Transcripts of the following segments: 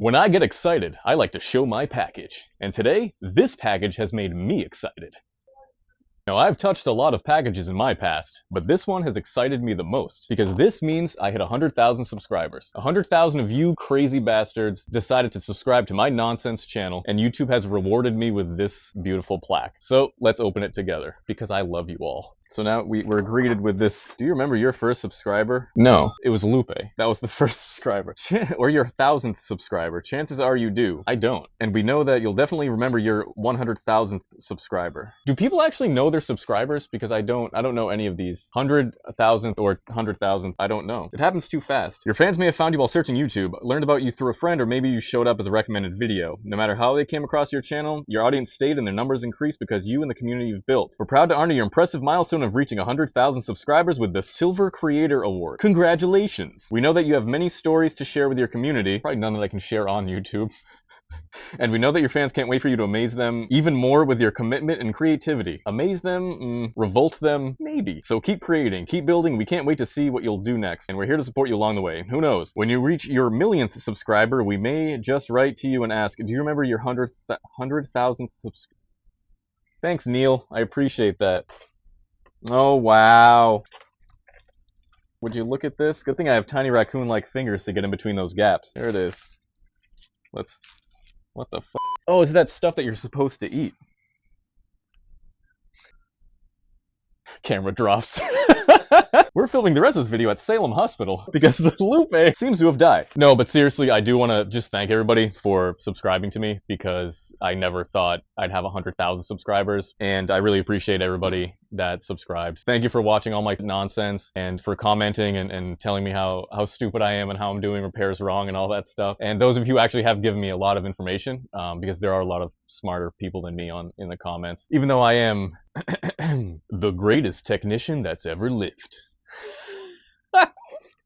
When I get excited, I like to show my package. And today, this package has made me excited. Now, I've touched a lot of packages in my past, but this one has excited me the most because this means I hit 100,000 subscribers. 100,000 of you crazy bastards decided to subscribe to my nonsense channel, and YouTube has rewarded me with this beautiful plaque. So let's open it together because I love you all. So now we're greeted with this. Do you remember your first subscriber? No, it was Lupe. That was the first subscriber. Or your 1,000th subscriber. Chances are you do. I don't. And we know that you'll definitely remember your 100,000th subscriber. Do people actually know their subscribers? Because I don't know any of these. 100,000th or 100,000th, I don't know. It happens too fast. Your fans may have found you while searching YouTube, learned about you through a friend, or maybe you showed up as a recommended video. No matter how they came across your channel, your audience stayed and their numbers increased because you and the community you've built. We're proud to honor your impressive milestone of reaching 100,000 subscribers with the Silver Creator Award. Congratulations! We know that you have many stories to share with your community, probably none that I can share on YouTube. And we know that your fans can't wait for you to amaze them even more with your commitment and creativity. Amaze them? Revolt them? Maybe. So keep creating, keep building. We can't wait to see what you'll do next, and we're here to support you along the way. Who knows? When you reach your millionth subscriber, we may just write to you and ask, do you remember your 100,000th subscriber? Thanks, Neil. I appreciate that. Oh, wow. Would you look at this? Good thing I have tiny raccoon-like fingers to get in between those gaps. There it is. What the f***? Oh, is that stuff that you're supposed to eat? Camera drops. We're filming the rest of this video at Salem Hospital because Lupe seems to have died. No, but seriously, I do want to just thank everybody for subscribing to me because I never thought I'd have 100,000 subscribers, and I really appreciate everybody that subscribed. Thank you for watching all my nonsense and for commenting and telling me how stupid I am and how I'm doing repairs wrong and all that stuff. And those of you who actually have given me a lot of information because there are a lot of smarter people than me in the comments, even though I am the greatest technician that's ever lived.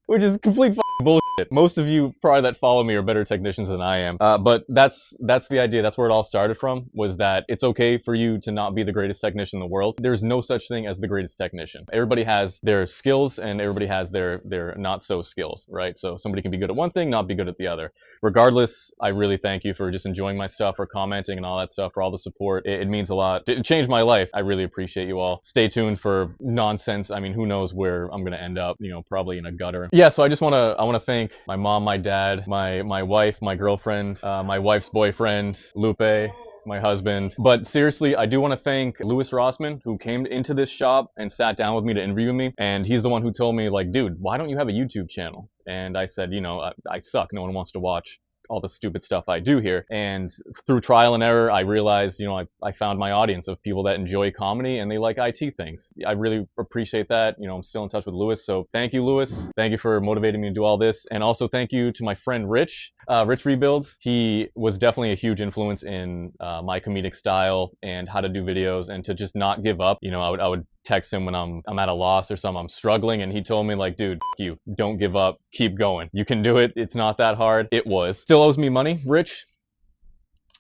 Which is complete bullshit. Most of you probably that follow me are better technicians than I am. But that's the idea. That's where it all started from, was that it's okay for you to not be the greatest technician in the world. There's no such thing as the greatest technician. Everybody has their skills and everybody has their not so skills, right? So somebody can be good at one thing, not be good at the other. Regardless, I really thank you for just enjoying my stuff, for commenting and all that stuff, for all the support. It means a lot. It changed my life. I really appreciate you all. Stay tuned for nonsense. I mean, who knows where I'm gonna end up, you know, probably in a gutter. Yeah, so I wanna thank my mom, my dad, my wife, my girlfriend, my wife's boyfriend, Lupe, my husband. But seriously, I do want to thank Louis Rossman, who came into this shop and sat down with me to interview me. And he's the one who told me, like, dude, why don't you have a YouTube channel? And I said, you know, I suck. No one wants to watch all the stupid stuff I do here. And through trial and error, I realized, you know, I found my audience of people that enjoy comedy and they like IT things. I really appreciate that. You know, I'm still in touch with Louis. So thank you, Louis. Thank you for motivating me to do all this. And also thank you to my friend Rich, Rich Rebuilds. He was definitely a huge influence in my comedic style and how to do videos and to just not give up. You know, I would text him when I'm at a loss or something, I'm struggling, and he told me, like, dude, you don't give up, keep going, you can do it, it's not that hard. It was. Still owes me money. Rich,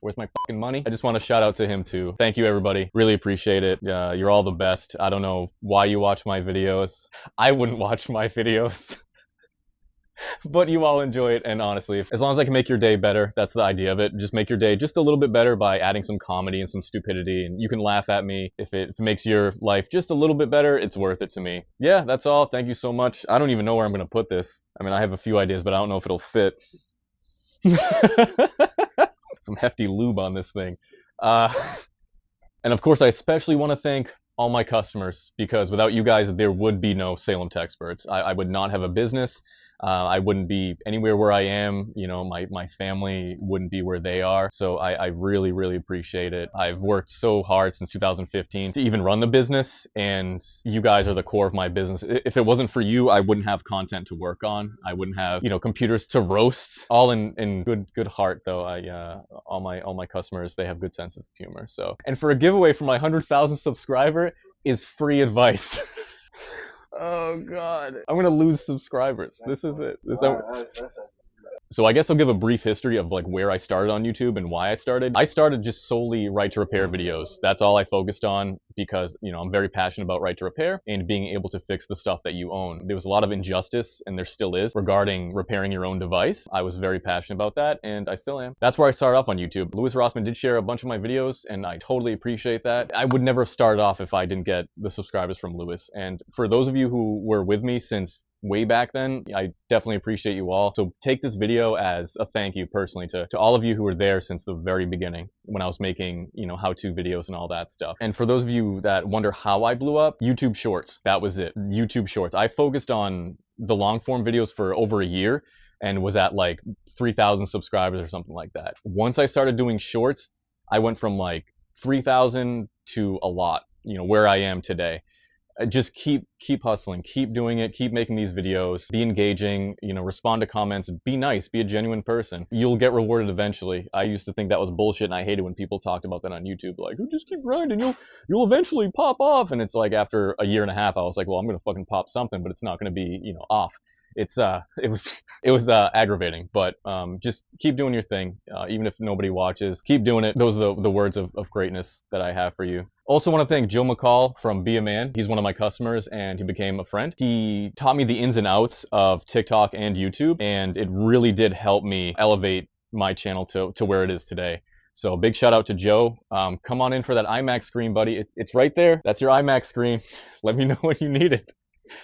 where's my fucking money? I just want to shout out to him too. Thank you, everybody. Really appreciate it. You're all the best. I don't know why you watch my videos. I wouldn't watch my videos. But you all enjoy it, and honestly, as long as I can make your day better, that's the idea of it. Just make your day just a little bit better by adding some comedy and some stupidity, and you can laugh at me. If it makes your life just a little bit better, it's worth it to me. Yeah, that's all. Thank you so much. I don't even know where I'm going to put this. I mean, I have a few ideas, but I don't know if it'll fit. Some hefty lube on this thing. And of course, I especially want to thank all my customers, because without you guys, there would be no Salem Techsperts. I would not have a business. I wouldn't be anywhere where I am. You know, my family wouldn't be where they are. So I really, really appreciate it. I've worked so hard since 2015 to even run the business, and you guys are the core of my business. If it wasn't for you, I wouldn't have content to work on. I wouldn't have, you know, computers to roast. All in good heart, though. All my customers, they have good senses of humor. So, and for a giveaway for my 100,000 subscriber is free advice. Oh God, I'm gonna lose subscribers. This is it. So I guess I'll give a brief history of like where I started on YouTube and why I started. I started just solely right to repair videos. That's all I focused on because, you know, I'm very passionate about right to repair and being able to fix the stuff that you own. There was a lot of injustice, and there still is, regarding repairing your own device. I was very passionate about that, and I still am. That's where I started off on YouTube. Louis Rossmann did share a bunch of my videos, and I totally appreciate that. I would never have started off if I didn't get the subscribers from Louis. And for those of you who were with me since way back then, I definitely appreciate you all. So take this video as a thank you personally to all of you who were there since the very beginning when I was making, you know, how-to videos and all that stuff. And for those of you that wonder how I blew up, YouTube Shorts. That was it. YouTube Shorts. I focused on the long form videos for over a year and was at like 3,000 subscribers or something like that. Once I started doing shorts, I went from like 3,000 to a lot, you know, where I am today. Just keep hustling, keep doing it, keep making these videos, be engaging, you know, respond to comments, be nice, be a genuine person. You'll get rewarded eventually. I used to think that was bullshit, and I hated when people talked about that on YouTube, like, oh, just keep grinding, you'll eventually pop off. And it's like after a year and a half, I was like, well, I'm gonna fucking pop something, but it's not gonna be, you know, off. It was aggravating, but just keep doing your thing, even if nobody watches. Keep doing it. Those are the words of greatness that I have for you. Also want to thank Joe McCall from Be a Man. He's one of my customers, and he became a friend. He taught me the ins and outs of TikTok and YouTube, and it really did help me elevate my channel to where it is today. So big shout out to Joe. Come on in for that iMac screen, buddy. It's right there. That's your iMac screen. Let me know when you need it.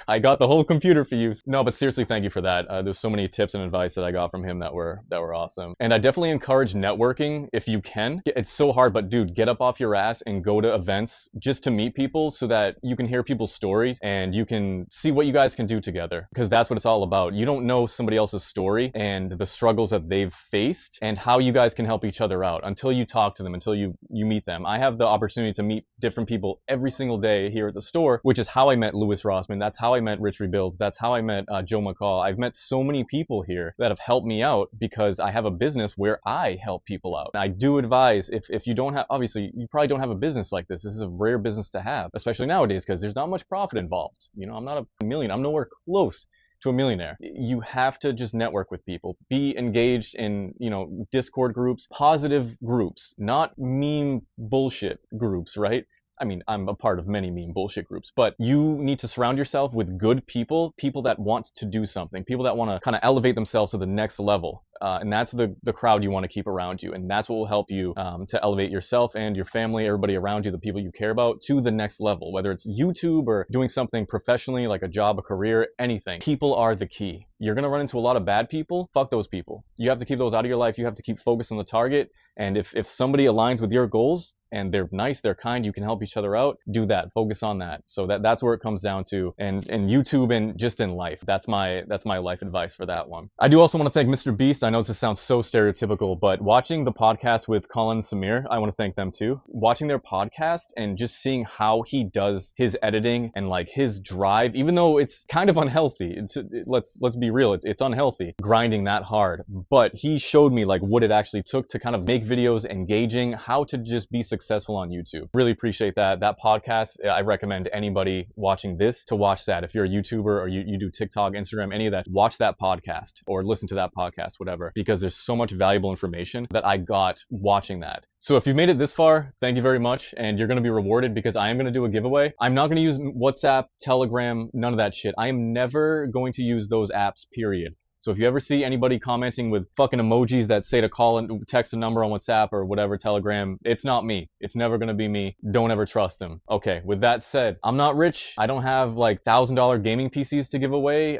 I got the whole computer for you. No, but seriously, thank you for that. There's so many tips and advice that I got from him that were awesome. And I definitely encourage networking if you can. It's so hard, but dude, get up off your ass and go to events just to meet people so that you can hear people's stories and you can see what you guys can do together, because that's what it's all about. You don't know somebody else's story and the struggles that they've faced and how you guys can help each other out until you talk to them, until you meet them. I have the opportunity to meet different people every single day here at the store, which is how I met Louis Rossmann. That's how I met Rich Rebuilds. That's how I met Joe McCall. I've met so many people here that have helped me out because I have a business where I help people out. And I do advise, if you don't have, obviously you probably don't have a business like this. This is a rare business to have, especially nowadays, because there's not much profit involved. You know, I'm not a million. I'm nowhere close to a millionaire. You have to just network with people. Be engaged in, you know, Discord groups, positive groups, not meme bullshit groups, right? I mean, I'm a part of many meme bullshit groups, but you need to surround yourself with good people, people that want to do something, people that want to kind of elevate themselves to the next level. And that's the crowd you want to keep around you. And that's what will help you to elevate yourself and your family, everybody around you, the people you care about, to the next level, whether it's YouTube or doing something professionally like a job, a career, anything. People are the key. You're going to run into a lot of bad people. Fuck those people. You have to keep those out of your life. You have to keep focused on the target. And if somebody aligns with your goals and they're nice, they're kind, you can help each other out, do that. Focus on that. So that's where it comes down to. And YouTube and just in life. That's my life advice for that one. I do also want to thank MrBeast. I know this sounds so stereotypical, but watching the podcast with Colin and Samir, I want to thank them too. Watching their podcast and just seeing how he does his editing and like his drive, even though it's kind of unhealthy. Let's be real, it's unhealthy grinding that hard. But he showed me like what it actually took to kind of make videos engaging, how to just be successful on YouTube. Really appreciate that. That podcast, I recommend anybody watching this to watch that. If you're a YouTuber or you do TikTok, Instagram, any of that, watch that podcast or listen to that podcast, whatever, because there's so much valuable information that I got watching that. So if you've made it this far, thank you very much, and you're going to be rewarded because I am going to do a giveaway. I'm not going to use WhatsApp, Telegram, none of that shit. I am never going to use those apps, period. So if you ever see anybody commenting with fucking emojis that say to call and text a number on WhatsApp or whatever, Telegram, it's not me. It's never going to be me. Don't ever trust them. Okay, with that said, I'm not rich. I don't have like $1,000 gaming PCs to give away.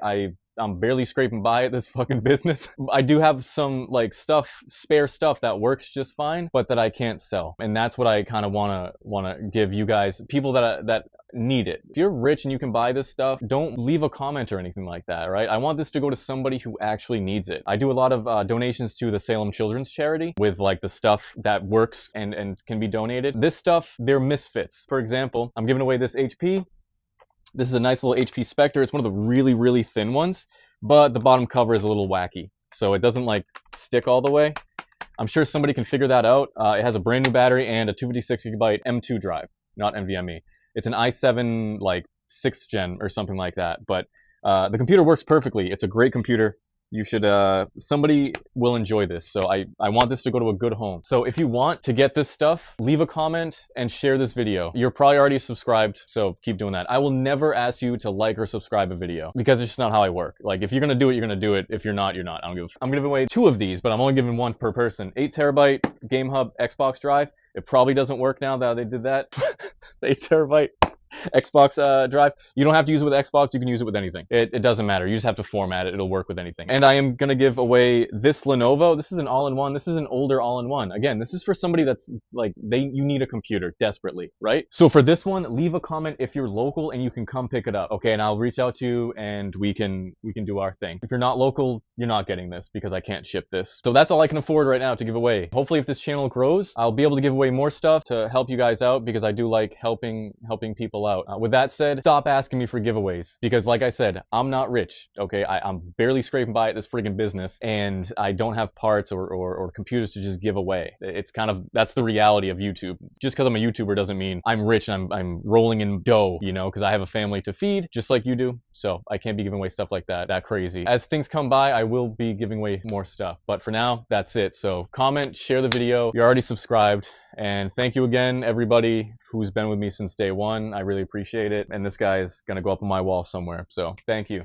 I'm barely scraping by at this fucking business. I do have some like spare stuff that works just fine, but that I can't sell. And that's what I kind of wanna give you guys, people that need it. If you're rich and you can buy this stuff, don't leave a comment or anything like that, right? I want this to go to somebody who actually needs it. I do a lot of donations to the Salem Children's Charity with like the stuff that works and can be donated. This stuff, they're misfits. For example, I'm giving away this HP. This is a nice little HP Spectre. It's one of the really, really thin ones, but the bottom cover is a little wacky. So it doesn't like stick all the way. I'm sure somebody can figure that out. It has a brand new battery and a 256GB M2 drive, not NVMe. It's an i7 like 6th gen or something like that. But the computer works perfectly. It's a great computer. You should, somebody will enjoy this. So I want this to go to a good home. So if you want to get this stuff, leave a comment and share this video. You're probably already subscribed, so keep doing that. I will never ask you to like or subscribe a video because it's just not how I work. Like, if you're gonna do it, you're gonna do it. If you're not, you're not. I don't give a I'm giving away 2 of these, but I'm only giving 1 per person. 8 terabyte Game Hub Xbox drive. It probably doesn't work now that they did that. 8 terabyte Xbox drive. You don't have to use it with Xbox. You can use it with anything. It doesn't matter. You just have to format it. It'll work with anything. And I am going to give away this Lenovo. This is an all-in-one. This is an older all-in-one. Again, this is for somebody that's like, you need a computer desperately, right? So for this one, leave a comment if you're local and you can come pick it up. Okay, and I'll reach out to you and we can do our thing. If you're not local, you're not getting this because I can't ship this. So that's all I can afford right now to give away. Hopefully if this channel grows, I'll be able to give away more stuff to help you guys out because I do like helping people out. With that said, stop asking me for giveaways because like I said, I'm not rich, okay? I'm barely scraping by at this friggin' business and I don't have parts or computers to just give away. It's kind of, that's the reality of YouTube. Just because I'm a YouTuber doesn't mean I'm rich and I'm rolling in dough, you know, because I have a family to feed just like you do. So I can't be giving away stuff like that crazy. As things come by, I will be giving away more stuff. But for now, that's it. So comment, share the video. You're already subscribed. And thank you again, everybody who's been with me since day one. I really appreciate it. And this guy is going to go up on my wall somewhere. So thank you.